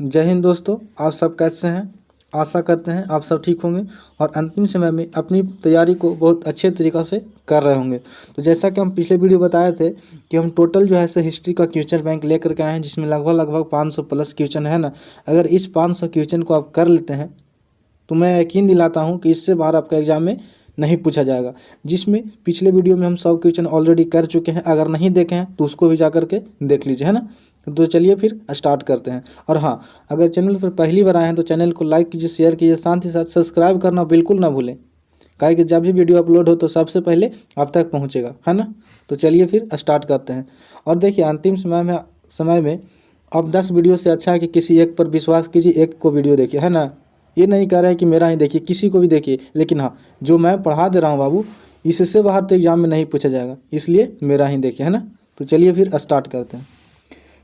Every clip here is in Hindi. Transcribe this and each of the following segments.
जय हिंद दोस्तों, आप सब कैसे हैं। आशा करते हैं आप सब ठीक होंगे और अंतिम समय में अपनी तैयारी को बहुत अच्छे तरीक़ा से कर रहे होंगे। तो जैसा कि हम पिछले वीडियो बताए थे कि हम टोटल जो है से हिस्ट्री का क्वेश्चन बैंक लेकर के आए हैं, जिसमें लगभग 500 प्लस क्वेश्चन है ना। अगर इस 500 क्वेश्चन को आप कर लेते हैं तो मैं यकीन दिलाता हूं कि इससे बाहर आपका एग्जाम में नहीं पूछा जाएगा। जिसमें पिछले वीडियो में हम 100 क्वेश्चन ऑलरेडी कर चुके हैं, अगर नहीं देखे हैं तो उसको भी जा करके देख लीजिए, है ना। तो चलिए फिर स्टार्ट करते हैं। और हाँ, अगर चैनल पर पहली बार आए हैं तो चैनल को लाइक कीजिए, शेयर कीजिए, साथ ही साथ सब्सक्राइब करना बिल्कुल ना भूलें, काहे कि जब भी वीडियो अपलोड हो तो सबसे पहले आप तक पहुँचेगा, है ना। तो चलिए फिर स्टार्ट करते हैं। और देखिए, अंतिम समय में अब 10 वीडियो से अच्छा है कि किसी एक पर विश्वास कीजिए, एक को वीडियो देखिए, है ना। ये नहीं कह रहे हैं कि मेरा ही देखिए, किसी को भी देखिए, लेकिन हाँ, जो मैं पढ़ा दे रहा हूँ बाबू, इससे बाहर तो एग्जाम में नहीं पूछा जाएगा, इसलिए मेरा ही देखिए, है ना। तो चलिए फिर स्टार्ट करते हैं।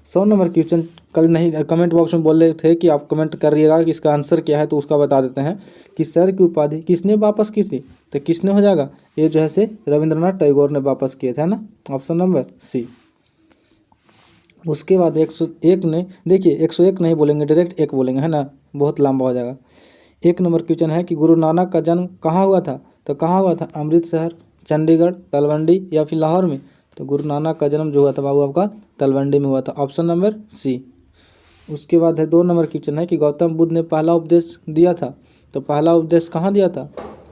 100 नंबर क्वेश्चन कल नहीं, कमेंट बॉक्स में बोल रहे थे कि आप कमेंट करिएगा कि इसका आंसर क्या है, तो उसका बता देते हैं कि सर की उपाधि किसने वापस की थी। तो किसने हो जाएगा, ये जो है से रविंद्रनाथ टैगोर ने वापस किए थे, है ना। Option number C. उसके बाद 101 ने, देखिए 101 नहीं बोलेंगे, डायरेक्ट एक बोलेंगे, है ना, बहुत लंबा हो जाएगा। 1 नंबर क्वेश्चन है कि गुरु नानक का जन्म कहाँ हुआ था। तो कहाँ हुआ था, अमृतसर, चंडीगढ़, तलवंडी या फिर लाहौर में। तो गुरु नानक का जन्म जो हुआ था बाबू आपका तलवंडी में हुआ था। Option number C. उसके बाद है 2 नंबर क्वेश्चन है कि गौतम बुद्ध ने पहला उपदेश दिया था। तो पहला उपदेश कहाँ दिया था,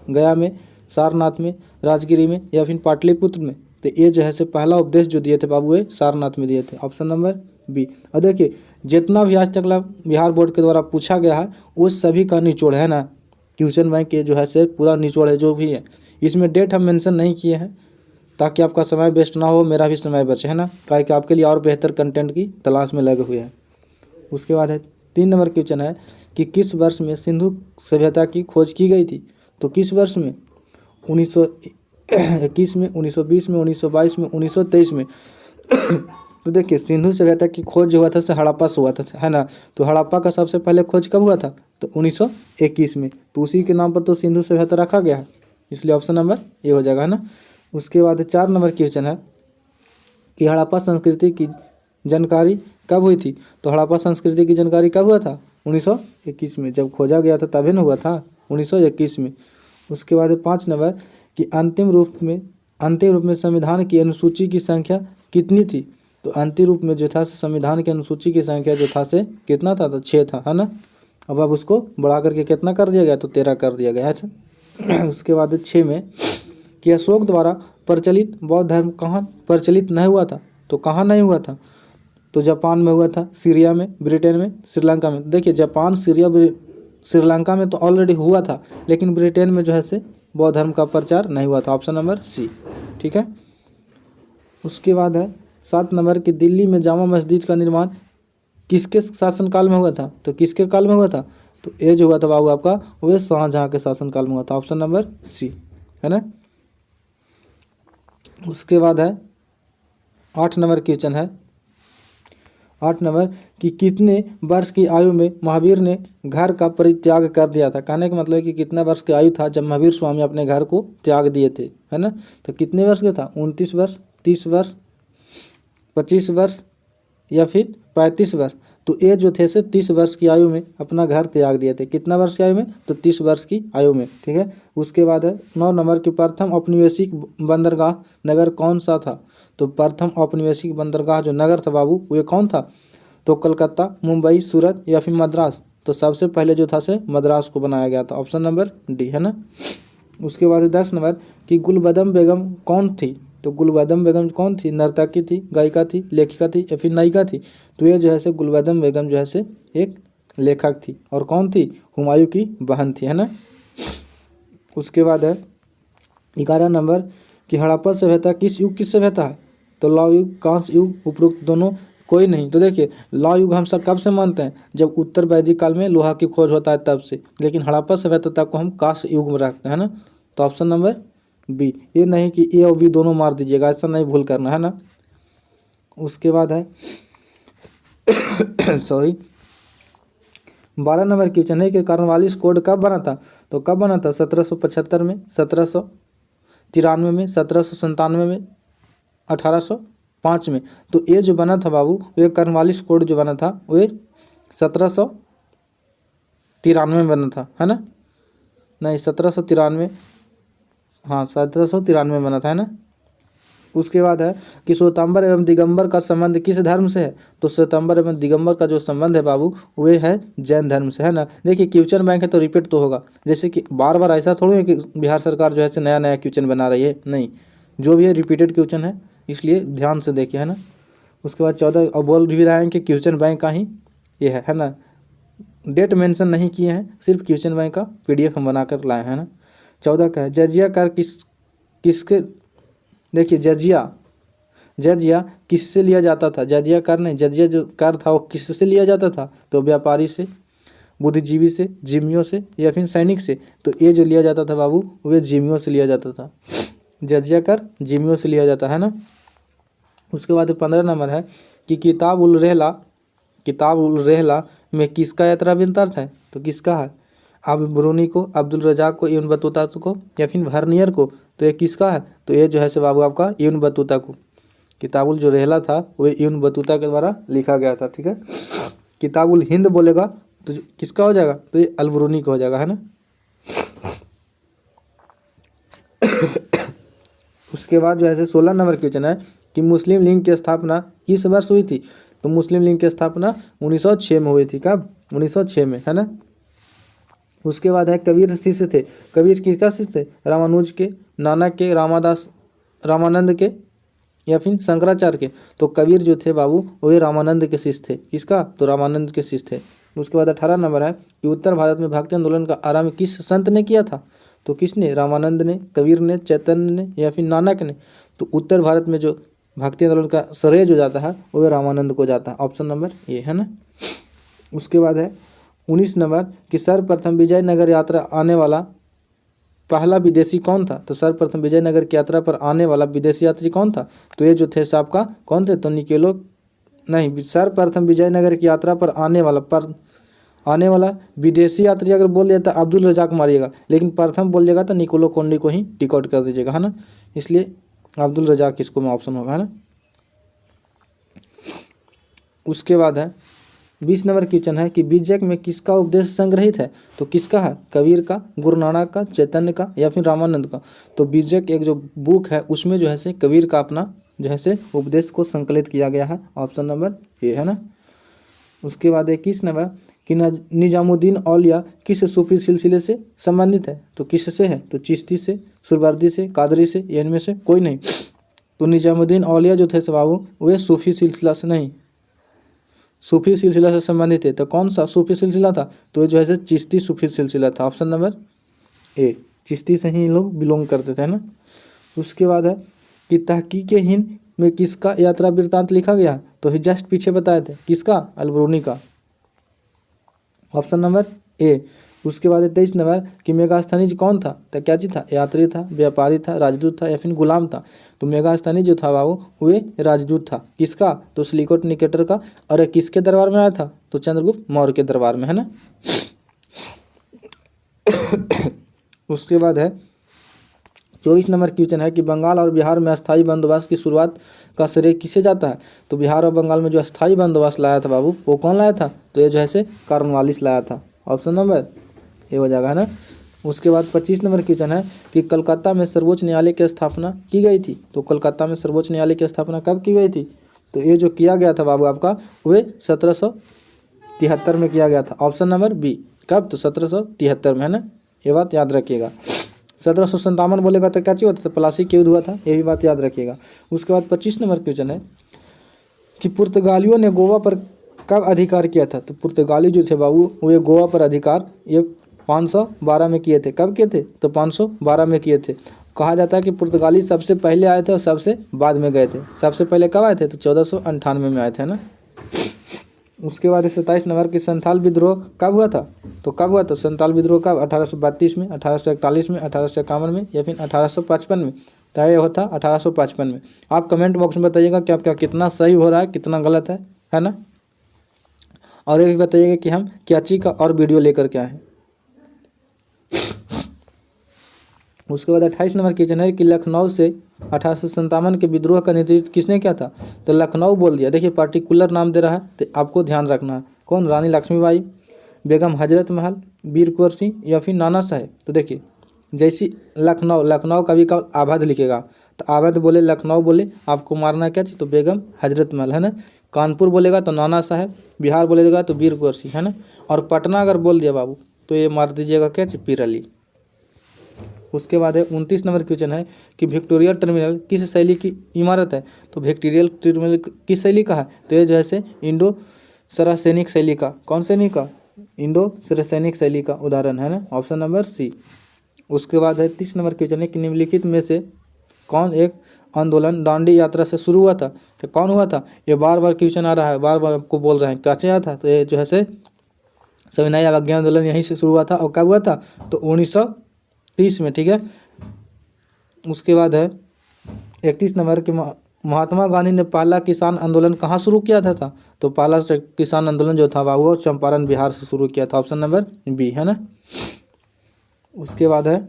गया में, सारनाथ में, राजगिरी में या फिर पाटलिपुत्र में। तो ये जो है से पहला उपदेश जो दिए थे बाबू, ये सारनाथ में दिए थे। Option number B. और देखिए, जितना भी आज तक बिहार बोर्ड के द्वारा पूछा गया है वो सभी का निचोड़ है ना। क्वेश्चन बैंक के जो है से पूरा निचोड़ है जो भी है। इसमें डेट हम मेंशन नहीं किए हैं ताकि आपका समय वेस्ट ना हो, मेरा भी समय बचे, है ना, काहे कि आपके लिए और बेहतर कंटेंट की तलाश में लगे हुए हैं। उसके बाद है 3 नंबर क्वेश्चन है कि किस वर्ष में सिंधु सभ्यता की खोज की गई थी। तो किस वर्ष में, 1921 में, 1920 में, 1922 में, 1923 में। तो देखिए, सिंधु सभ्यता की खोज जो हुआ था हड़प्पा से हुआ था, है ना। तो हड़प्पा का सबसे पहले खोज कब हुआ था, तो 1921 में। तो उसी के नाम पर तो सिंधु सभ्यता रखा गया है, इसलिए ऑप्शन नंबर ये हो जाएगा, है ना। उसके बाद 4 नंबर क्वेश्चन है कि हड़प्पा संस्कृति की जानकारी कब हुई थी। तो हड़प्पा संस्कृति की जानकारी कब हुआ था, 1921 में। जब खोजा गया था तभी न हुआ था, 1921 में। उसके बाद 5 नंबर कि अंतिम रूप में संविधान की अनुसूची की संख्या कितनी थी। तो अंतिम रूप में जो था संविधान की अनुसूची की संख्या जो था से कितना था, तो 6 था, है ना। अब उसको बढ़ा करके कितना कर दिया गया, तो 13 कर दिया गया है। उसके बाद 6 में कि अशोक द्वारा प्रचलित बौद्ध धर्म कहाँ प्रचलित नहीं हुआ था। तो कहाँ नहीं हुआ था, तो जापान में हुआ था, सीरिया में, ब्रिटेन में, श्रीलंका में। देखिए, जापान, सीरिया, श्रीलंका में तो ऑलरेडी हुआ था, लेकिन ब्रिटेन में जो है से बौद्ध धर्म का प्रचार नहीं हुआ था। ऑप्शन नंबर सी, ठीक है। उसके बाद है 7 नंबर कि दिल्ली में जामा मस्जिद का निर्माण किसके शासनकाल में हुआ था। तो किसके काल में हुआ था, तो ये जो हुआ था बाबू आपका वो शाहजहाँ के शासनकाल में हुआ था। ऑप्शन नंबर सी, है ना। उसके बाद है 8 नंबर क्वेश्चन है, 8 नंबर कि कितने वर्ष की आयु में महावीर ने घर का परित्याग कर दिया था। कहने का मतलब है कि कितना वर्ष की आयु था जब महावीर स्वामी अपने घर को त्याग दिए थे, है ना। तो कितने वर्ष का था, 29 वर्ष, 30 वर्ष, 25 वर्ष या फिर 35 वर्ष। तो ये जो थे से 30 वर्ष की आयु में अपना घर त्याग दिए थे। कितना वर्ष की आयु में, तो 30 वर्ष की आयु में, ठीक है। उसके बाद है 9 नंबर की प्रथम औपनिवेशिक बंदरगाह नगर कौन सा था। तो प्रथम औपनिवेशिक बंदरगाह जो नगर था बाबू वो कौन था, तो कलकत्ता, मुंबई, सूरत या फिर मद्रास। तो सबसे पहले जो था से मद्रास को बनाया गया था। ऑप्शन नंबर डी, है ना। उसके बाद 10 नंबर कि गुलबदम बेगम कौन थी। तो गुलबदम बेगम कौन थी, नर्तकी थी, गायिका थी, लेखिका थी या फिर नायिका थी। तो ये जो है से गुलबदम बेगम जो है से एक लेखक थी और कौन थी, हुमायूं की बहन थी, है ना। उसके बाद है 11 नंबर कि हड़प्पा सभ्यता किस युग की सभ्यता है। तो लौह युग, कांस्य युग, उपरोक्त दोनों, कोई नहीं। तो देखिए, लौह युग हम सब कब से मानते हैं, जब उत्तर वैदिक काल में लोहा की खोज होता है तब से, लेकिन हड़प्पा सभ्यता को हम कांस्य युग में रखते हैं ना। तो ऑप्शन नंबर बी। ये नहीं कि ए और बी दोनों मार दीजिएगा, ऐसा नहीं भूल करना, है ना। उसके बाद है सॉरी 12 नंबर क्वेश्चन है कि कॉर्नवालिस कोड कब बना था। तो कब बना था, 1775 में, 1793 में, 1797 में, 1805 में। तो ये जो बना था बाबू, ये कॉर्नवालिस कोड जो बना था वो 1793 में बना था, है ना? नहीं, 1793, हाँ 1793 में बना था, है ना? उसके बाद है कि श्वेतांबर एवं दिगंबर का संबंध किस धर्म से है? तो श्वेतांबर एवं दिगंबर का जो संबंध है बाबू वे है जैन धर्म से, है ना? देखिए क्वेश्चन बैंक है तो रिपीट तो होगा, जैसे कि बार बार ऐसा थोड़ी है कि बिहार सरकार जो है नया नया क्वेश्चन बना रही है, नहीं, जो भी है रिपीटेड क्वेश्चन है, इसलिए ध्यान से देखिए, है ना? उसके बाद 14 और बोल भी रहे हैं कि क्वेश्चन बैंक का ही ये है ना? डेट मेंशन नहीं किए हैं, सिर्फ क्वेश्चन बैंक का PDF हम बनाकर लाए हैं ना? 14 का है जजिया कर किसके, देखिए जजिया किससे लिया जाता था? जजिया कर नहीं, जजिया जो कर था वो किससे लिया जाता था? तो व्यापारी से, बुद्धिजीवी से, जिम्मियों से या फिर सैनिक से? तो ये जो लिया जाता था बाबू वे जिम्मियों से लिया जाता था, जजिया कर जिम्मियों से लिया जाता है ना? उसके बाद 15 नंबर है कि किताब उल रहला में किसका यात्रा वृत्तांत है? तो किसका है? अल-बरूनी को, अब्दुल रज़ाक को, इब्न बतूता को या फिर वर्नियर को? तो ये किसका है? तो ये जो है से बाबू आपका इब्न बतूता को, किताबुल जो रहला था वो इब्न बतूता के द्वारा लिखा गया था, ठीक है? किताबुल हिंद बोलेगा तो किसका हो जाएगा? तो ये अल-बरूनी का हो जाएगा, है ना? उसके बाद जो है 16 नंबर क्वेश्चन है कि मुस्लिम लीग की स्थापना किस वर्ष हुई थी? तो मुस्लिम लीग की स्थापना 1906 में हुई थी। कब? 1906 में, है ना? उसके बाद है कबीर शिष्य थे, कबीर किसका शिष्य थे? रामानुज के, नानक के, रामानंद के या फिर शंकराचार्य के? तो कबीर जो थे बाबू वे रामानंद के शिष्य थे। किसका? तो रामानंद के शिष्य थे। उसके बाद 18 नंबर है कि उत्तर भारत में भक्ति आंदोलन का आरंभ किस संत ने किया था? तो किसने? रामानंद ने, कबीर ने, चैतन्य ने या फिर नानक ने? तो उत्तर भारत में जो भक्ति आंदोलन का श्रेय जो जाता है वो रामानंद को जाता है, ऑप्शन नंबर ये, है ना? उसके बाद है 19 नंबर कि सर्वप्रथम विजयनगर यात्रा आने वाला पहला विदेशी कौन था? तो सर्वप्रथम विजयनगर की यात्रा पर आने वाला विदेशी यात्री कौन था? तो ये जो थे साहब का कौन थे? तो निकोलो, नहीं, सर्वप्रथम विजयनगर की यात्रा पर आने वाला विदेशी यात्री अगर बोल दिया तो अब्दुल रज़ाक मारिएगा, लेकिन प्रथम बोल देगा तो निकोलो कोंडी को ही टिक आउट कर दीजिएगा, है ना? इसलिए अब्दुल रज़ाक इसको में ऑप्शन होगा, है ना? उसके बाद है 20 नंबर क्वेश्चन है कि बीजक में किसका उपदेश संग्रहित है? तो किसका है? कबीर का, गुरु नानक का, चैतन्य का या फिर रामानंद का? तो बीजक एक जो बुक है उसमें जो है से कबीर का अपना जो है से उपदेश को संकलित किया गया है, ऑप्शन नंबर ए, है ना? उसके बाद 21 नंबर कि निजामुद्दीन औलिया किस सूफी सिलसिले से संबंधित है? तो किससे है? तो चिश्ती से, सुरवर्दी से, कादरी से, या इनमें से कोई नहीं? तो निजामुद्दीन औलिया जो थे बाबू वे सूफी सिलसिला से नहीं, सूफी सिलसिला से संबंधित है। तो कौन सा सूफी सिलसिला था? तो ये जो है चिश्ती सूफी सिलसिला था, ऑप्शन नंबर ए, चिश्ती से ही लोग बिलोंग करते थे, है ना? उसके बाद है कि तहकीके हिंद में किसका यात्रा वृत्तांत लिखा गया? तो ही जस्ट पीछे बताए थे, किसका? अल-बरूनी का, ऑप्शन नंबर ए। उसके बाद 23 नंबर कि मेगास्थनीज कौन था? तो क्या चीज था? यात्री था, व्यापारी था, राजदूत था या फिर गुलाम था? तो मेगास्थनी जो था बाबू वे राजदूत था। किसका? तो सिलिकोट निकेटर का। और किसके दरबार में आया था? तो चंद्रगुप्त मौर्य के दरबार में, है ना? उसके बाद है 24 नंबर क्वेश्चन है कि बंगाल और बिहार में अस्थाई बंदोबस्त की शुरुआत का श्रेय किसे जाता है? तो बिहार और बंगाल में जो अस्थाई बंदोबस्त लाया था बाबू वो कौन लाया था? तो ये जो है से कॉर्नवालिस लाया था, ऑप्शन नंबर ये हो जाएगा, है ना? उसके बाद 25 नंबर क्वेश्चन है कि कलकत्ता में सर्वोच्च न्यायालय की स्थापना की गई थी। तो कलकत्ता में सर्वोच्च न्यायालय की स्थापना कब की गई थी? तो ये जो किया गया था बाबू आपका वे 1773 में किया गया था, ऑप्शन नंबर बी। कब? तो 1773 में, है ना? ये बात याद रखिएगा। 1757 बोलेगा तो क्या चाहिए होता? तो प्लासी के युद्ध हुआ था, ये भी बात याद रखिएगा। उसके बाद 25 नंबर क्वेश्चन है कि पुर्तगालियों ने गोवा पर कब अधिकार किया था? तो पुर्तगाली जो थे बाबू वो गोवा पर अधिकार ये 512 में किए थे। कब किए थे? तो 512 में किए थे। कहा जाता है कि पुर्तगाली सबसे पहले आए थे और सबसे बाद में गए थे। सबसे पहले कब आए थे? तो 1498 में आए थे, ना? उसके बाद 27 नंबर की संथाल विद्रोह कब हुआ था? तो कब हुआ था संथाल विद्रोह? कब? 1832 में, 1841 में, 1851 में या फिर 1855 में? तो ये होता 1855 में। आप कमेंट बॉक्स में बताइएगा कि आपका कितना सही हो रहा है, कितना गलत है ना? और ये भी बताइएगा कि हम क्या चीज़ का और वीडियो लेकर के आए हैं। उसके बाद 28 नंबर क्वेश्चन है कि लखनऊ से 1857 के विद्रोह का नेतृत्व किसने किया था? तो लखनऊ बोल दिया। देखिए पार्टिकुलर नाम दे रहा है तो आपको ध्यान रखना है। कौन? रानी लक्ष्मीबाई, बेगम हजरत महल, वीर कुंवर सिंह या फिर नाना साहेब। तो देखिए जैसी लखनऊ, लखनऊ कभी का आबाद लिखेगा तो आबाद बोले, लखनऊ बोले, आपको मारना क्या चाहिए? तो बेगम हजरत महल, है ना। कानपुर बोलेगा तो नाना साहेब, बिहार बोलेगा तो वीर कुंवर सिंह, है ना। और पटना अगर बोल दिया बाबू तो ये मार दीजिएगा क्या चाहिए? पीर अली। उसके बाद है 29 नंबर क्वेश्चन है कि विक्टोरिया टर्मिनल किस शैली की इमारत है? तो विक्टोरिया टर्मिनल किस शैली का है? तो ये जो है से इंडो सरसैनिक शैली का, कौन शैली का? इंडो सरसैनिक शैली का उदाहरण है ना, ऑप्शन नंबर सी। उसके बाद है 30 नंबर क्वेश्चन है कि निम्नलिखित में से कौन एक आंदोलन दांडी यात्रा से शुरू हुआ था? तो कौन हुआ था? ये बार बार क्वेश्चन आ रहा है, बार बार आपको बोल रहे हैं कैसे आया था। तो ये जो है से सविनय अवज्ञा आंदोलन यहीं से शुरू हुआ था। और कब हुआ था? तो 1930 में, ठीक है। उसके बाद है 31 नंबर के महात्मा गांधी ने पहला किसान आंदोलन कहाँ शुरू किया था? तो पहला किसान आंदोलन जो था वो चंपारण बिहार से शुरू किया था, ऑप्शन नंबर बी, है ना। उसके बाद है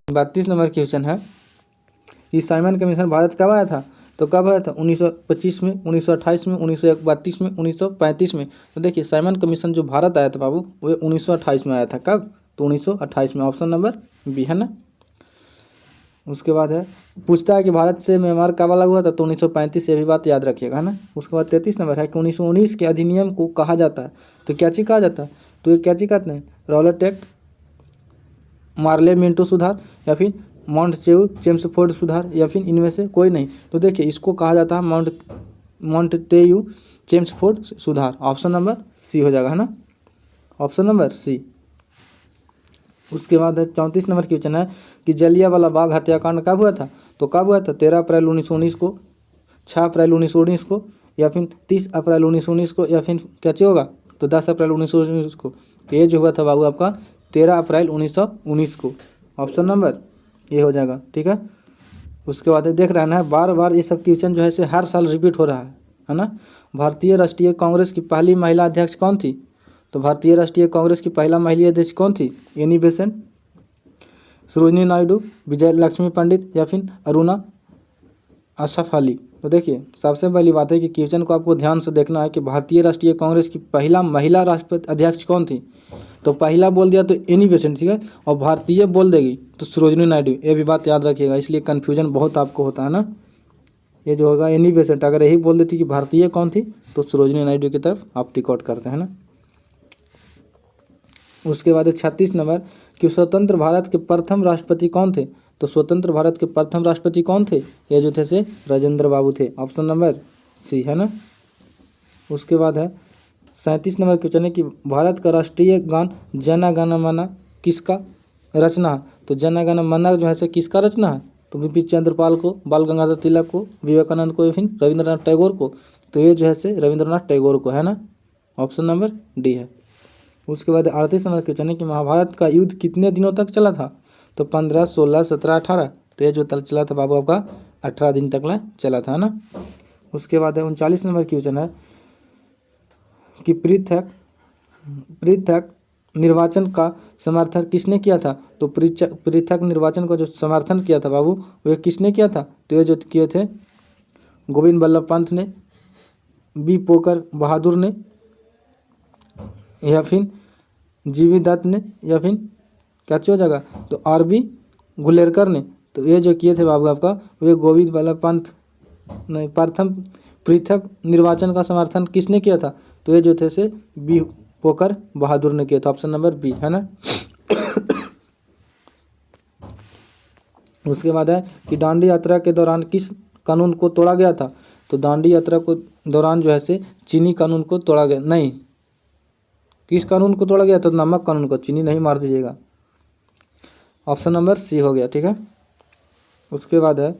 32 नंबर क्वेश्चन है कि साइमन कमीशन भारत कब आया था? तो कब आया था? 1925 में, 1928 में, 1932 में, 1935 में। तो देखिए साइमन कमीशन जो भारत आया था बाबू वो 1928 में आया था। कब? तो 1928 में, ऑप्शन नंबर बी, है ना। उसके बाद है पूछता है कि भारत से म्यांमार कब अलग हुआ था? तो 1935 से, भी बात याद रखिएगा, है ना। उसके बाद 33 नंबर है कि 1919 के अधिनियम को कहा जाता है? तो क्या चीज़ कहा जाता है? तो ये क्या चीज़ कहते हैं? रॉलेट एक्ट, मार्ले मिंटो सुधार, या फिर माउंटचेऊ चेम्सफोर्ड सुधार, या फिर इनमें से कोई नहीं। तो देखिए इसको कहा जाता है माउंटटेयू चेम्सफोर्ड सुधार, ऑप्शन नंबर सी हो जाएगा, है ना, ऑप्शन नंबर सी। उसके बाद 34 नंबर क्वेश्चन है कि जलियांवाला बाग हत्याकांड कब हुआ था? तो कब हुआ था? 13 अप्रैल 1919 को, 6 अप्रैल 1919 को, या फिर 30 अप्रैल 1919 को, या फिर क्या चाहिए होगा? तो 10 अप्रैल 1919 को। ये जो हुआ था बाबू आपका 13 अप्रैल 1919 को, ऑप्शन नंबर ये हो जाएगा, ठीक है। उसके बाद देख रहे हैं बार बार ये सब क्वेश्चन जो है से हर साल रिपीट हो रहा है ना। भारतीय राष्ट्रीय कांग्रेस की पहली महिला अध्यक्ष कौन थी? तो भारतीय राष्ट्रीय कांग्रेस की पहला महिला अध्यक्ष कौन थी? एनी बेसेंट, सरोजिनी नायडू, विजय लक्ष्मी पंडित, या फिर अरुणा अशरफ अली। तो देखिए सबसे पहली बात है कि क्वेश्चन को आपको ध्यान से देखना है कि भारतीय राष्ट्रीय कांग्रेस की पहला महिला राष्ट्रपति अध्यक्ष कौन थी? तो पहला बोल दिया तो एनी बेसेंट, ठीक है, और भारतीय बोल देगी तो सरोजिनी नायडू। ये भी बात याद रखिएगा, इसलिए कन्फ्यूजन बहुत आपको होता है ना। ये जो होगा एनी बेसेंट, अगर यही बोल देती कि भारतीय कौन थी तो सरोजिनी नायडू की तरफ आप टिक आउट करते हैं ना। उसके बाद 36 नंबर कि स्वतंत्र भारत के प्रथम राष्ट्रपति कौन थे? तो स्वतंत्र भारत के प्रथम राष्ट्रपति कौन थे? ये जो थे से राजेंद्र बाबू थे, ऑप्शन नंबर सी, है ना। उसके बाद है 37 नंबर क्वेश्चन है कि भारत का राष्ट्रीय गान जन गण मन किसका रचना है? तो जन गण मन जो है से किसका रचना है? तो बिपिन चंद्रपाल को, बाल गंगाधर तिलक को, विवेकानंद को, या फिर रविंद्रनाथ टैगोर को। तो ये जो है से रविंद्रनाथ टैगोर को, है ना, ऑप्शन नंबर डी है। उसके बाद 38 नंबर क्वेश्चन है कि महाभारत का युद्ध कितने दिनों तक चला था? तो 15, 16, 17, 18। तो ये जो तक चला था बाबू आपका 18 दिन तक चला था ना। उसके बाद 39 नंबर क्वेश्चन है कि पृथक निर्वाचन का समर्थन किसने किया था? तो पृथक निर्वाचन का जो समर्थन किया था बाबू वो किसने किया था? तो ये जो किए थे गोविंद बल्लभ पंत ने, बी पोकर बहादुर ने, या फिर जीवी दत्त ने, या फिर क्या हो जाएगा? तो आर.बी. गुलेरकर ने। तो ये जो किए थे बाबू आपका वे गोविंद बल्लभ पंत नहीं, प्रथम पृथक निर्वाचन का समर्थन किसने किया था? तो ये जो थे से बी पोकर बहादुर ने किया था, ऑप्शन नंबर बी, है ना। उसके बाद है कि दांडी यात्रा के दौरान किस कानून को तोड़ा गया था? तो दांडी यात्रा को दौरान जो है से चीनी कानून को तोड़ा गया, नहीं, किस कानून को तोड़ा गया? तो नमक कानून को, चीनी नहीं मार दीजिएगा, ऑप्शन नंबर सी हो गया, ठीक है। उसके बाद है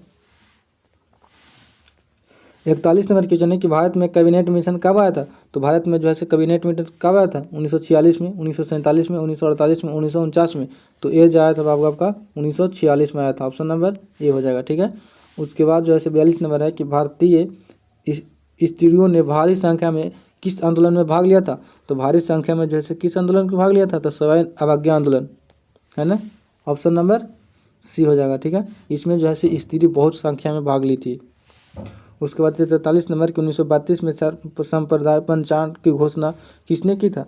41 नंबर क्वेश्चन है कि भारत में कैबिनेट मिशन कब आया था? तो भारत में जो है से कैबिनेट मिशन कब आया था? 1946 में, 1947 में, 1948 में, 1949 में। तो ये जो आया था बाबू आपका 1946 में आया था, ऑप्शन नंबर ये हो जाएगा, ठीक है। उसके बाद जो है से 42 नंबर है कि भारतीय स्त्रियों ने भारी संख्या में किस आंदोलन में भाग लिया था? तो भारी संख्या में जो है से किस आंदोलन में भाग लिया था? तो सवर्ण अवज्ञा आंदोलन, है ना, ऑप्शन नंबर सी हो जाएगा, ठीक है। इसमें जो है से स्त्री बहुत संख्या में भाग ली थी। उसके बाद 43 नंबर की 1932 में सांप्रदाय पंचांग की घोषणा किसने की था?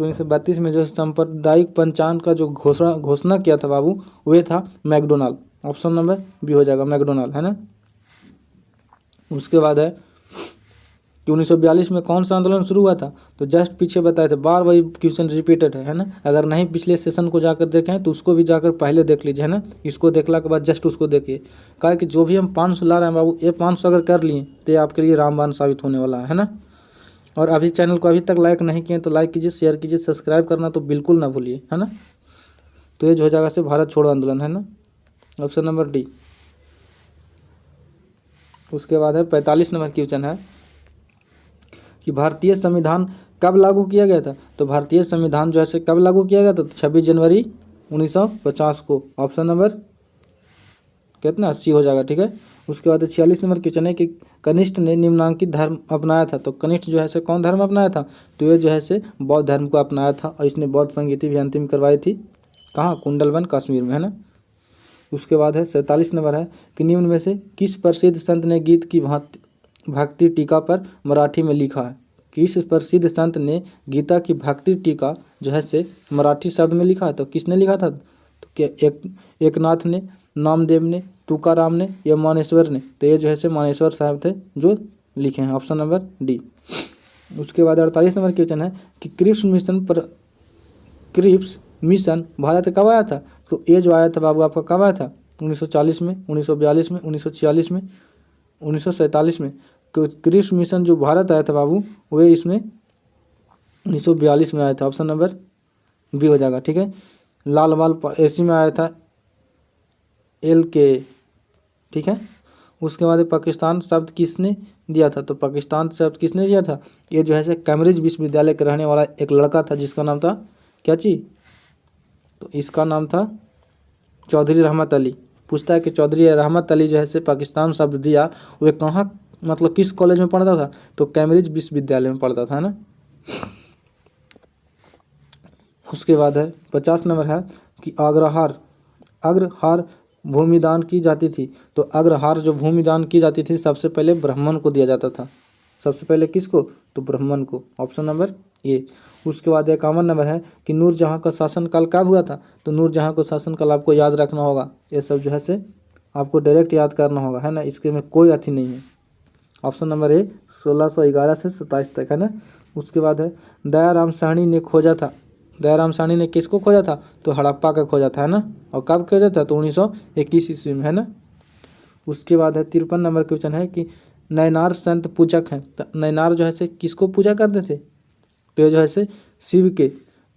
तो 1932 में जो सांप्रदायिक पंचांग का जो घोषणा किया था बाबू, वह था मैकडोनाल्ड। ऑप्शन नंबर बी हो जाएगा, मैकडोनाल्ड, है ना। उसके बाद है कि 1942 में कौन सा आंदोलन शुरू हुआ था? तो जस्ट पीछे बताए थे, बार बार क्वेश्चन रिपीटेड है ना। अगर नहीं पिछले सेशन को जाकर देखें तो उसको भी जाकर पहले देख लीजिए, है ना। इसको देखला के बाद जस्ट उसको देखिए। कहा कि जो भी हम 500 ला रहे हैं बाबू, ये 500 अगर कर लिए तो ये आपके लिए रामबाण साबित होने वाला है ना। और अभी चैनल को अभी तक लाइक नहीं किए तो लाइक कीजिए, शेयर कीजिए, सब्सक्राइब करना तो बिल्कुल ना भूलिए, है ना। तो ये जो हो जाएगा से भारत छोड़ो आंदोलन, है ना। Option number D. उसके बाद है 45 नंबर क्वेश्चन है कि भारतीय संविधान कब लागू किया गया था? तो भारतीय संविधान जो है कब लागू किया गया था? तो 26 जनवरी 1950 को। ऑप्शन नंबर कितना? 80 हो जाएगा, ठीक है। उसके बाद 46 नंबर क्वेश्चन है कि कनिष्ठ ने निम्नांकित धर्म अपनाया था। तो कनिष्ठ जो है कौन धर्म अपनाया था? तो ये जो है बौद्ध धर्म को अपनाया था और इसने बौद्ध संगीति भी अंतिम करवाई थी। कहाँ? कुंडलवन, कश्मीर में, है ना। उसके बाद है 47 नंबर है कि निम्न में से किस प्रसिद्ध संत ने गीत की भक्ति टीका पर मराठी में लिखा है? किस प्रसिद्ध संत ने गीता की भक्ति टीका जो है मराठी शब्द में लिखा है? तो किसने लिखा था? तो क्या एकनाथ ने, नामदेव ने, तुकाराम ने या मानेश्वर ने? तो ये जो है मानेश्वर साहब थे जो लिखे हैं। Option number D. उसके बाद 48 नंबर क्वेश्चन है कि क्रिप्स मिशन भारत कब आया था? तो ये जो आया था बाबू आपका कब आया था? 1940 में, 1942 में, 1946 में, 1947 में। क्रिप्स मिशन जो भारत आया था बाबू, वो इसमें 1942 में आया था। ऑप्शन नंबर बी हो जाएगा, ठीक है। लालवाल एसी में आया था LK, ठीक है। उसके बाद पाकिस्तान शब्द किसने दिया था? तो पाकिस्तान शब्द किसने दिया था? ये जो है कैम्ब्रिज विश्वविद्यालय के रहने वाला एक लड़का था जिसका नाम था क्या चीज? तो इसका नाम था चौधरी रहमत अली। पूछता है कि चौधरी रहमत अली जो है पाकिस्तान शब्द दिया, वो कहाँ, मतलब किस कॉलेज में पढ़ता था? तो कैम्ब्रिज विश्वविद्यालय में पढ़ता था ना। उसके बाद है 50 नंबर है कि अग्रहार भूमिदान की जाती थी। तो अग्रहार जो भूमिदान की जाती थी सबसे पहले ब्राह्मण को दिया जाता था। सबसे पहले किसको? तो ब्राह्मण को। Option number A. उसके बाद 51 नंबर है कि नूरजहाँ का शासनकाल कब हुआ था? तो नूरजहाँ का शासनकाल आपको याद रखना होगा। ये सब जो है आपको डायरेक्ट याद करना होगा, है ना। इसके में कोई अथी नहीं है। ऑप्शन नंबर ए 1611 से 27 तक, है ना। उसके बाद है दयाराम साहनी ने खोजा था। दयाराम साहनी ने किसको खोजा था? तो हड़प्पा का खोजा था, है ना। और कब खोजा था? तो 1921 ईस्वी में, है ना। उसके बाद है 53 नंबर क्वेश्चन है कि नैनार संत पूजक हैं। तो नैनार जो है किसको पूजा करते थे? तो ये जो है शिव के,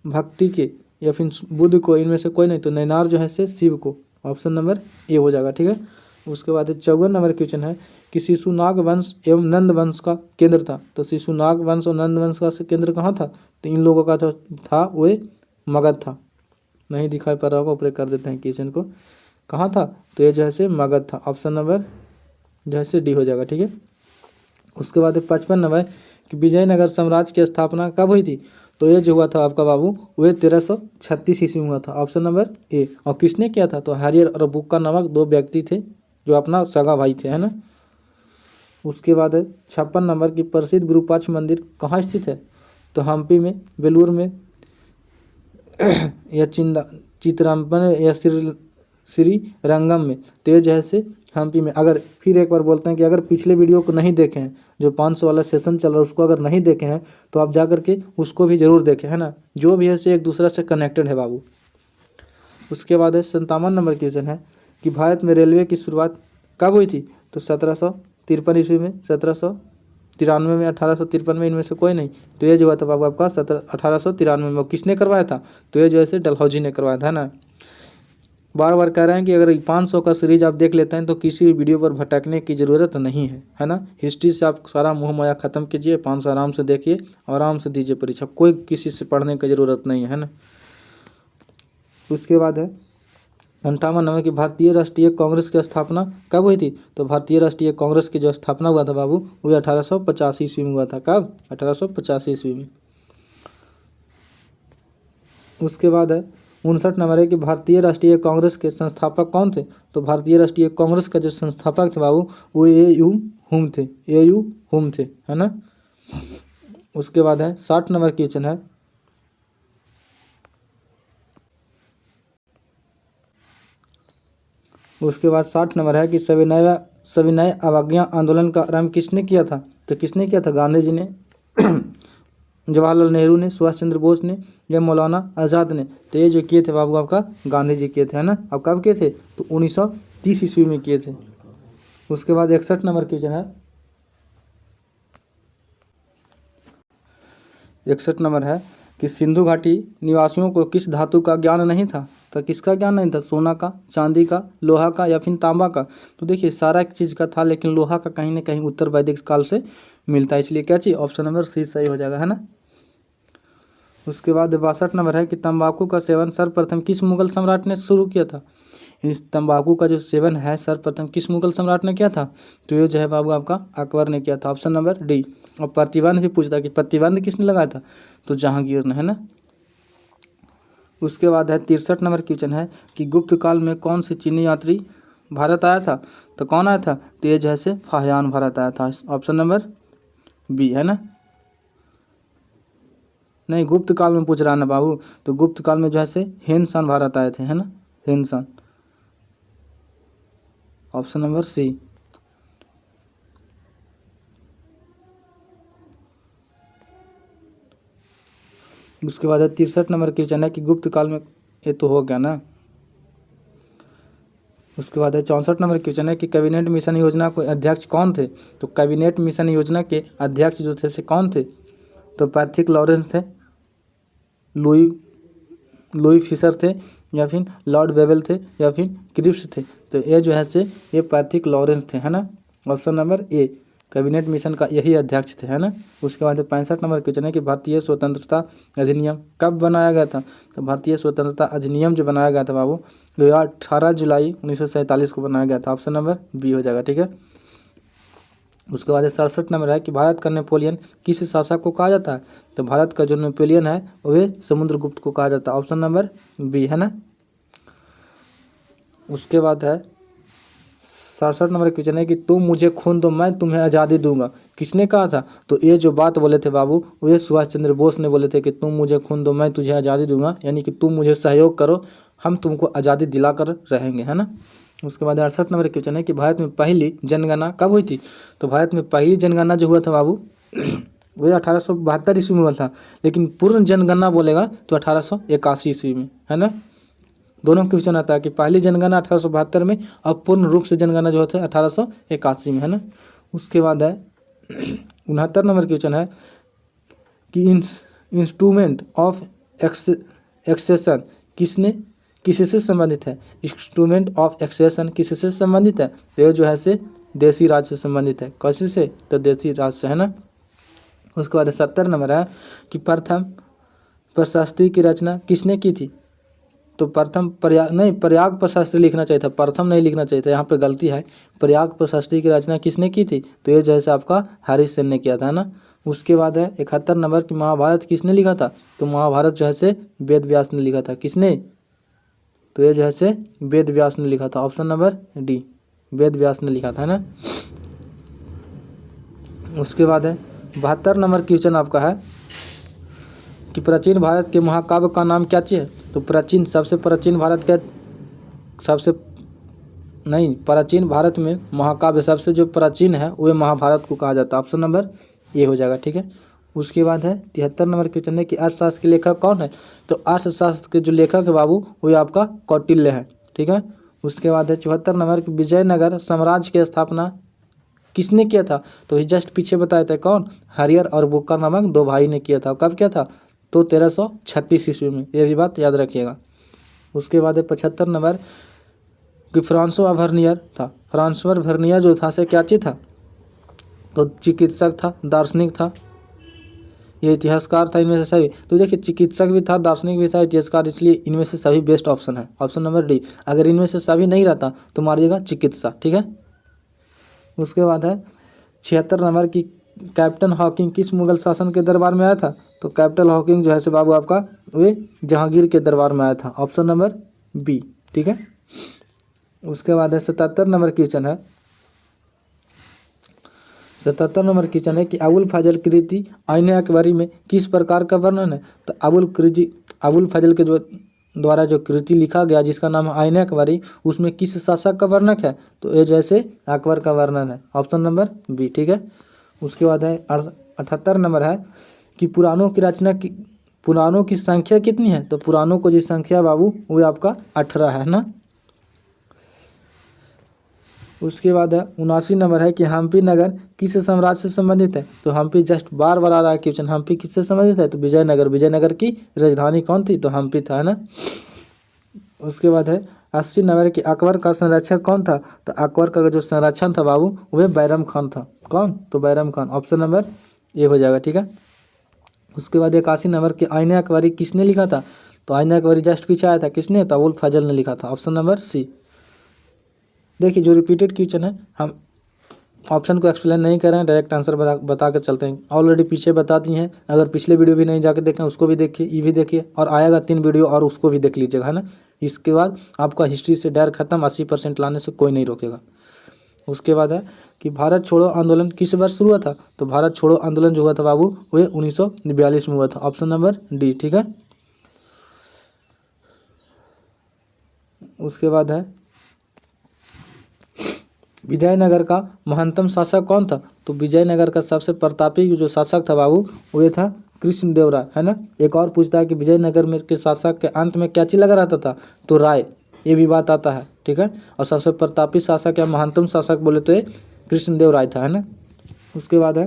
भक्ति के या फिर बुद्ध को, इनमें से कोई नहीं। तो नैनार जो है शिव को। ऑप्शन नंबर ए हो जाएगा, ठीक है। उसके बाद 54 नंबर क्वेश्चन है कि शिशुनाग वंश एवं नंद वंश का केंद्र था। तो शिशुनाग वंश और नंद वंश का केंद्र कहाँ था? तो इन लोगों का जो था वो मगध था। नहीं दिखाई पड़ रहा होगा, ऊपर कर देते हैं क्वेश्चन को। कहाँ था? तो ये जो है मगध था। ऑप्शन नंबर जो है डी हो जाएगा, ठीक है। उसके बाद 55 नंबर कि विजयनगर साम्राज्य की स्थापना कब हुई थी? तो ये जो हुआ था आपका बाबू, वह 1336 ईस्वी में हुआ था। Option number A. और किसने किया था? तो हरियर और बुक्का नामक दो व्यक्ति थे जो अपना सगा भाई थे, है ना। उसके बाद 56 नंबर की प्रसिद्ध विरूपाक्ष मंदिर कहाँ स्थित है? तो हम्पी में, बेलूर में या चित्राम्पन या श्री रंगम में। तो ये जो है हम्पी में। अगर फिर एक बार बोलते हैं कि अगर पिछले वीडियो को नहीं देखे हैं, जो 500 वाला सेशन चल रहा है उसको अगर नहीं देखे हैं तो आप जा करके उसको भी ज़रूर देखें, है ना। जो भी है एक दूसरे से कनेक्टेड है बाबू। उसके बाद 57 नंबर क्वेश्चन है कि भारत में रेलवे की शुरुआत कब हुई थी? तो 1753 ईस्वी में, 1793 में, 1853 में, इनमें से कोई नहीं। तो ये जो हुआ था बाबू आपका 1893 में। किसने करवाया था? तो ये जो है डलहौजी ने करवाया था, है ना। बार बार कह रहे हैं कि अगर 500 का सीरीज आप देख लेते हैं तो किसी भी वीडियो पर भटकने की ज़रूरत नहीं है, है ना। हिस्ट्री से आप सारा मोह माया ख़त्म कीजिए, 500 आराम से देखिए, आराम से दीजिए परीक्षा। कोई किसी से पढ़ने की ज़रूरत नहीं है ना। उसके बाद है 58 नंबर की भारतीय राष्ट्रीय कांग्रेस की स्थापना कब हुई थी? तो भारतीय राष्ट्रीय कांग्रेस की जो स्थापना हुआ था बाबू, वो 1885 ईस्वी में हुआ था। कब? 1885 ईस्वी में। उसके बाद है 59 नंबर है कि भारतीय राष्ट्रीय कांग्रेस के संस्थापक कौन थे? तो भारतीय राष्ट्रीय कांग्रेस का जो संस्थापक थे बाबू, वो A.U. हुम थे, एयू हुम थे, है ना। उसके बाद है 60 नंबर क्वेश्चन है, उसके बाद 60 नंबर है कि सविनय अवज्ञा आंदोलन का आरंभ किसने किया था। तो किसने किया था, गांधी जी ने, जवाहरलाल नेहरू ने, सुभाष चंद्र बोस ने या मौलाना आज़ाद ने। तो ये जो किए थे बाबू आपका गांधी जी किए थे, है ना। अब कब किए थे, तो 1930 ईस्वी में किए थे। उसके बाद 61 नंबर क्वेश्चन है, 61 नंबर है कि सिंधु घाटी निवासियों को किस धातु का ज्ञान नहीं था। तो किसका ज्ञान नहीं था, सोना का, चांदी का, लोहा का या फिर तांबा का। तो देखिए सारा चीज़ का था, लेकिन लोहा का कहीं ना कहीं उत्तर वैदिक काल से मिलता है, इसलिए क्या चीज़ ऑप्शन नंबर सी सही हो जाएगा, है ना। उसके बाद 62 नंबर है कि तंबाकू का सेवन सर्वप्रथम किस मुगल सम्राट ने शुरू किया था। इस तंबाकू का जो सेवन है सर्वप्रथम किस मुगल सम्राट ने किया था। तो ये जो है बाबू आपका अकबर ने किया था, ऑप्शन नंबर डी। और प्रतिबंध भी पूछता कि प्रतिबंध किसने लगाया था, तो जहांगीर ने, है ना। उसके बाद है 63 नंबर क्वेश्चन है कि गुप्त काल में कौन से चीनी यात्री भारत आया था। तो कौन आया था, तो ये जैसे फाहियान भारत आया था, ऑप्शन नंबर बी, है ना। नहीं, गुप्त काल में पूछ रहा है ना बाबू, तो गुप्त काल में जो है से हेनसान भारत आए थे, है ना, हेनसान, ऑप्शन नंबर सी। उसके बाद है 63 नंबर क्वेश्चन है कि गुप्त काल में, ये तो हो गया ना। उसके बाद है 64 नंबर क्वेश्चन है कि कैबिनेट मिशन योजना के अध्यक्ष कौन थे। तो कैबिनेट मिशन योजना के अध्यक्ष जो थे से कौन थे, तो पैट्रिक लॉरेंस थे, लुई लुई फिशर थे, या फिर लॉर्ड वेबल थे, या फिर क्रिप्स थे। तो ये जो है से ये पैट्रिक लॉरेंस थे, है ना, option number A, cabinet mission का यही अध्यक्ष थे, है ना। उसके बाद 65 नंबर क्वेश्चन है कि भारतीय स्वतंत्रता अधिनियम कब बनाया गया था। तो भारतीय स्वतंत्रता अधिनियम जो बनाया गया था बाबू, तो 18 जुलाई 1947 को बनाया गया था, ऑप्शन नंबर बी हो जाएगा, ठीक है। उसके बाद 67 नंबर है कि भारत का नेपोलियन किस शासक को कहा जाता है। तो भारत का जो नेपोलियन है वह समुद्रगुप्त को कहा जाता है, ऑप्शन नंबर बी, है ना। उसके बाद है 67 नंबर क्वेश्चन है कि तुम मुझे खून दो मैं तुम्हें आज़ादी दूंगा, किसने कहा था। तो ये जो बात बोले थे बाबू वो सुभाष चंद्र बोस ने बोले थे कि तुम मुझे खून दो मैं तुझे आज़ादी दूंगा, यानी कि तुम मुझे सहयोग करो, हम तुमको आज़ादी दिला कर रहेंगे, है ना। उसके बाद 68 नंबर क्वेश्चन है कि भारत में पहली जनगणना कब हुई थी। तो भारत में पहली जनगणना जो हुआ था बाबू वह 1872 ईस्वी में हुआ था, लेकिन पूर्ण जनगणना बोलेगा तो 1881 ईस्वी में, है ना। दोनों क्वेश्चन आता है कि पहली जनगणना 1872 में और पूर्ण रूप से जनगणना जो होता है 1881 में, है ना। उसके बाद है 69 नंबर क्वेश्चन है कि इंस्ट्रूमेंट ऑफ एक्सेशन किससे संबंधित है। इंस्ट्रूमेंट ऑफ एक्सेशन किससे संबंधित है, तो ये जो है से देसी राज से संबंधित है, कैसे से, तो देसी राज से, है ना। उसके बाद 70 नंबर है कि प्रथम प्रशस्ति की रचना किसने की थी। तो प्रथम प्रयाग प्रशस्ति लिखना चाहिए था, प्रथम नहीं लिखना चाहिए था, यहाँ पे गलती है। प्रयाग प्रशस्ति की रचना किसने की थी, तो ये जैसे आपका हरीश सेन ने किया था, है ना। उसके बाद है 71 नंबर की महाभारत किसने लिखा था। तो महाभारत जो है से वेद व्यास ने लिखा था, किसने, तो ये जो है से वेद व्यास ने लिखा था, option number D, Ved Vyas ने लिखा था, है ना। उसके बाद है 72 नंबर क्वेश्चन आपका है कि प्राचीन भारत के महाकाव्य का नाम क्या है। तो प्राचीन भारत में महाकाव्य सबसे जो प्राचीन है वह महाभारत को कहा जाता है, ऑप्शन नंबर ए हो जाएगा, ठीक है। उसके बाद है 73 नंबर क्वेश्चन है कि अर्थशास्त्र के लेखक कौन है। तो अर्थशास्त्र के जो लेखक है बाबू वह आपका कौटिल्य है, ठीक है। उसके बाद है 74 नंबर की विजयनगर साम्राज्य की स्थापना किसने किया था। तो ये जस्ट पीछे बताया था कौन, हरिहर और बुक्का नामक दो भाई ने किया था। कब किया था, तो 1336 ईस्वी में, ये भी बात याद रखिएगा। उसके बाद है 75 नंबर कि फ्रांसवा वर्नियर था। फ्रांसवा वर्नियर जो था से क्या चीज था, तो चिकित्सक था, दार्शनिक था, ये इतिहासकार था, इनमें से सभी। तो देखिए चिकित्सक भी था, दार्शनिक भी था, इतिहासकार, इसलिए इनमें से सभी बेस्ट ऑप्शन है, ऑप्शन नंबर डी। अगर इनमें से सभी नहीं रहता तो मारिएगा चिकित्सा, ठीक है। उसके बाद है 76 नंबर की कैप्टन हॉकिंग किस मुगल शासन के दरबार में आया था। तो कैप्टन हॉकिंग जो है से बाबू आपका वे जहांगीर के दरबार में आया था, ऑप्शन नंबर बी, ठीक है। उसके बाद है 77 नंबर क्वेश्चन है 77 नंबर क्वेश्चन है कि अबुल फजल कृति आईने अकबरी में किस प्रकार का वर्णन है। तो अबुल फजल के जो द्वारा जो कृति लिखा गया जिसका नाम है आईने अकबरी, उसमें किस शासक का वर्णन है। तो ये जैसे अकबर का वर्णन है, ऑप्शन नंबर बी। ठीक है। उसके बाद है 78 नंबर है कि पुराणों की संख्या कितनी है। तो पुराणों को जो संख्या बाबू वो आपका 18 है ना। उसके बाद है 79 नंबर है कि हम्पी नगर किस साम्राज्य से संबंधित है। तो हम्पी जस्ट बार बार आ रहा है क्वेश्चन, हम्पी किससे संबंधित है। तो विजयनगर की राजधानी कौन थी। तो हम्पी था, है ना। उसके बाद है 80 नंबर कि अकबर का संरक्षक कौन था। तो अकबर का जो संरक्षण था बाबू वह बैरम खान था। कौन। तो Bairam Khan, option number A हो जाएगा। ठीक है। उसके बाद 81 नंबर कि आईने अकबरी किसने लिखा था। तो आईने अकबरी जस्ट पीछे आया था, किसने। तो अबुल फजल ने लिखा था, ऑप्शन नंबर सी। देखिए जो रिपीटेड क्वेश्चन है हम ऑप्शन को एक्सप्लेन नहीं कर रहे हैं, डायरेक्ट आंसर बता के चलते हैं। ऑलरेडी पीछे बता दी हैं, अगर पिछले वीडियो भी नहीं जाके देखें उसको भी देखिए, ये भी देखिए, और आएगा 3 वीडियो और उसको भी देख लीजिएगा, है ना। इसके बाद आपका हिस्ट्री से डर खत्म, 80% लाने से कोई नहीं रोकेगा। उसके बाद है कि भारत छोड़ो आंदोलन किस वर्ष शुरू हुआ था। तो भारत छोड़ो आंदोलन जो हुआ था बाबू वह 1942 में हुआ था, ऑप्शन नंबर डी। ठीक है। उसके बाद है विजयनगर का महंतम शासक कौन था। तो विजयनगर का सबसे प्रतापी जो शासक था बाबू वो था कृष्णदेव राय, है ना। एक और पूछता है कि विजयनगर में के शासक के अंत में क्या चीज लगा रहता था। तो राय, ये भी बात आता है। ठीक है। और सबसे प्रतापी शासक या महंतम शासक बोले तो ये कृष्णदेव राय था, है ना। उसके बाद है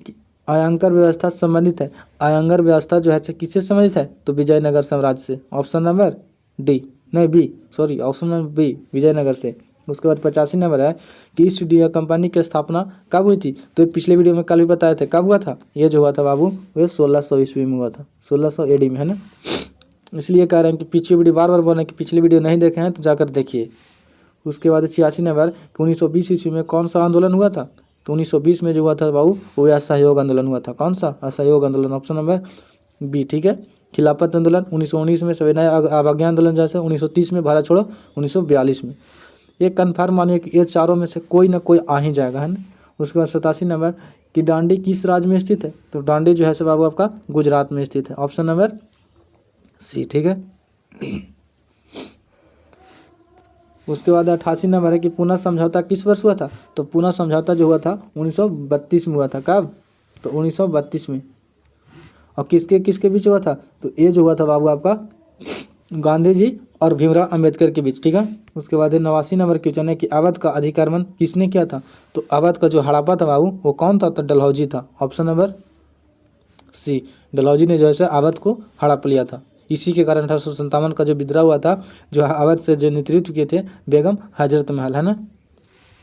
कि आयंकर व्यवस्था संबंधित है। आयंगर व्यवस्था जो है किससे संबंधित है। तो विजयनगर साम्राज्य से, ऑप्शन नंबर डी, नहीं B, sorry, option number B, Vijayanagar से। उसके बाद 85 नंबर है कि ईस्ट इंडिया कंपनी की स्थापना कब हुई थी। तो पिछले वीडियो में कल भी बताए थे कब हुआ था। ये जो हुआ था बाबू ये 1600 ईस्वी में हुआ था, 1600 AD में, है ना। इसलिए कह रहे हैं कि पिछली वीडियो बार बोल रहे हैं कि पिछली वीडियो नहीं देखे हैं तो जाकर देखिए। उसके बाद 86 नंबर कि 1920 ईस्वी में कौन सा आंदोलन हुआ था। तो 1920 में जो हुआ था बाबू वो असहयोग आंदोलन हुआ था। कौन सा। असहयोग आंदोलन, ऑप्शन नंबर बी। ठीक है। खिलाफत आंदोलन 1919 में, सविनय अवज्ञा आंदोलन जैसे 1930 में, भारत छोड़ो 1942 में। ये कन्फर्म मानिए कि ये चारों में से कोई ना कोई आ ही जाएगा, है ना। उसके बाद 87 नंबर कि डांडी किस राज्य में स्थित है। तो डांडी जो है से बाबू आपका गुजरात में स्थित है, ऑप्शन नंबर सी। ठीक है। उसके बाद 88 नंबर है कि पुनः समझौता किस वर्ष हुआ था। तो पुनः समझौता जो हुआ था 1932 में हुआ था। कब। तो 1932 में। और किसके किसके बीच हुआ था। तो ये जो हुआ था बाबू आपका गांधी जी और भीमराव अंबेडकर के बीच। ठीक है। उसके बाद 89 नंबर क्वेश्चन है कि अवध का अधिक्रमण किसने किया था। तो अवध का जो हड़प्पा था बाबू वो कौन था। तो डलहौजी था, ऑप्शन नंबर सी। डलहौजी ने जो है अवध को हड़प लिया था। इसी के कारण 1857 का जो विद्रोह हुआ था जो अवध से जो नेतृत्व किए थे बेगम हजरत महल, है ना।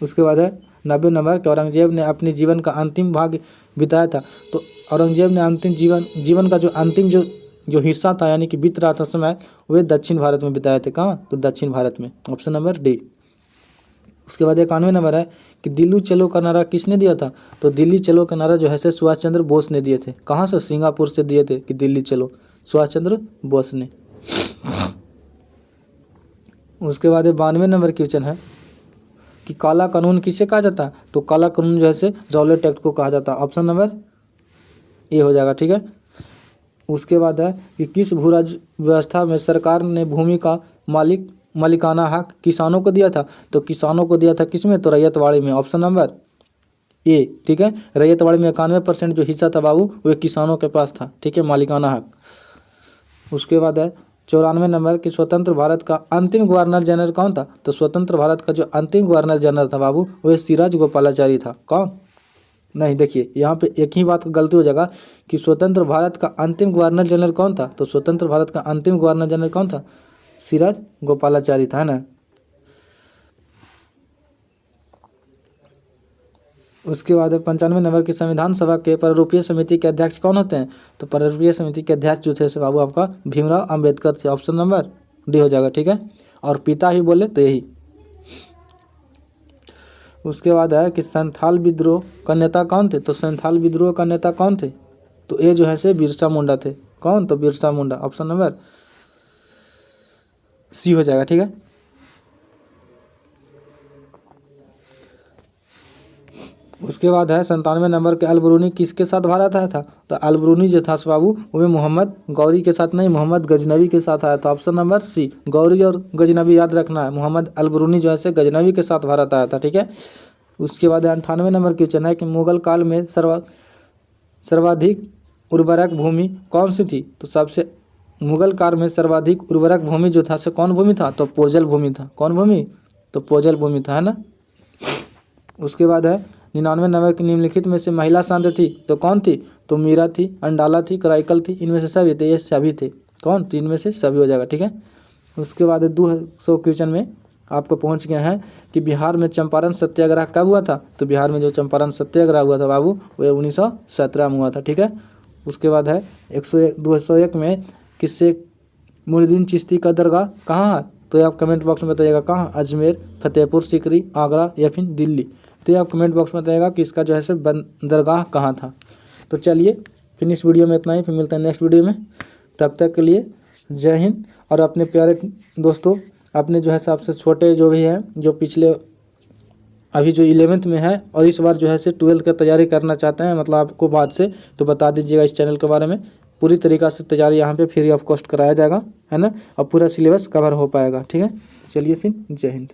उसके बाद है 90 नंबर कि औरंगजेब ने अपने जीवन का अंतिम भाग बिताया था। तो औरंगजेब ने अंतिम जीवन का जो अंतिम जो हिस्सा था यानी कि बीत रहा था समय वे दक्षिण भारत में बिताए थे। कहाँ। तो दक्षिण भारत में, ऑप्शन नंबर डी। उसके बाद 91 नंबर है कि दिल्ली चलो का नारा किसने दिया था। तो दिल्ली चलो का नारा जो है सुभाष चंद्र बोस ने दिए थे। कहाँ से। सिंगापुर से दिए थे कि दिल्ली चलो, सुभाष चंद्र बोस ने। उसके बाद 92 नंबर क्वेश्चन है कि काला कानून किसे कहा जाता है। तो काला कानून जो है रॉलेट एक्ट को कहा जाता है, ऑप्शन नंबर ए हो जाएगा। ठीक है। उसके बाद है कि किस भूराज व्यवस्था में सरकार ने भूमि का मालिकाना हक किसानों को दिया था। तो किसानों को दिया था किसमें। तो रैयतवाड़ी में, ऑप्शन नंबर ए। ठीक है। रैयतवाड़ी में 91% जो हिस्सा था बाबू वो किसानों के पास था। ठीक है, मालिकाना हक। उसके बाद है 94 नंबर कि स्वतंत्र भारत का अंतिम गवर्नर जनरल कौन था। तो स्वतंत्र भारत का जो अंतिम गवर्नर जनरल था बाबू वह सिराज गोपालाचारी था। कौन। नहीं, देखिए यहाँ पे एक ही बात का गलती हो जाएगा कि स्वतंत्र भारत का अंतिम गवर्नर जनरल कौन था। तो स्वतंत्र भारत का अंतिम गवर्नर जनरल कौन था। सिराज गोपालाचारी था, है ना। उसके बाद 95 नंबर की संविधान सभा के प्रारूपीय समिति के अध्यक्ष कौन होते हैं। तो प्रारूपीय समिति के अध्यक्ष जो थे बाबू आपका भीमराव अंबेडकर थे, ऑप्शन नंबर डी हो जाएगा। ठीक है। और पिता ही बोले तो यही। उसके बाद है कि संथाल विद्रोह का नेता कौन थे। तो संथाल विद्रोह का नेता कौन थे। तो ये जो है बिरसा मुंडा थे। कौन। तो बिरसा मुंडा, ऑप्शन नंबर सी हो जाएगा। ठीक है। उसके बाद है 97 नंबर के अलबरूनी किसके साथ भारत आया था? तो अलबरूनी जो था बाबू वो मोहम्मद गौरी के साथ नहीं, मोहम्मद गजनवी के साथ आया था। ऑप्शन नंबर सी, गौरी और गजनवी याद रखना है। मोहम्मद अलबरूनी जो है से गजनवी के साथ भारत आया था, ठीक है। उसके बाद 98 नंबर क्वेश्चन है कि मुगल काल में सर्वाधिक उर्वरक भूमि कौन सी थी? तो सबसे मुगल काल में सर्वाधिक उर्वरक भूमि जो था से कौन भूमि था? तो पोजल भूमि था। कौन भूमि? तो पोजल भूमि था, है ना। उसके बाद है 99 नंबर की निम्नलिखित में से महिला सांध्य थी तो कौन थी? तो मीरा थी, अंडाला थी, कराइकल थी, इनमें से सभी थे। ये सभी थे। कौन? तो इनमें से सभी हो जाएगा, ठीक है। उसके बाद 200 क्वेश्चन में आपको पहुंच गए हैं कि बिहार में चंपारण सत्याग्रह कब हुआ था? तो बिहार में जो चंपारण सत्याग्रह हुआ था बाबू वो 1917 में हुआ था, ठीक है। उसके बाद है 201 में किससे मुइनुद्दीन चिश्ती का दरगाह कहाँ है? तो ये आप कमेंट बॉक्स में बताइएगा कहाँ? अजमेर, फतेहपुर सीकरी, आगरा या फिर दिल्ली। तो ये आप कमेंट बॉक्स में बताइएगा कि इसका जो है से दरगाह कहाँ था। तो चलिए फिर इस वीडियो में इतना ही, फिर मिलते हैं नेक्स्ट वीडियो में। तब तक के लिए जय हिंद। और अपने प्यारे दोस्तों, अपने जो है सबसे छोटे जो भी हैं, जो पिछले अभी जो 11th में है और इस बार जो है से 12th का तैयारी करना चाहते हैं, मतलब आपको बाद से, तो बता दीजिएगा इस चैनल के बारे में। पूरी तरीक़ा से तैयारी यहाँ पे फ्री ऑफ कॉस्ट कराया जाएगा, है ना। और पूरा सिलेबस कवर हो पाएगा, ठीक है। चलिए फिर जय हिंद।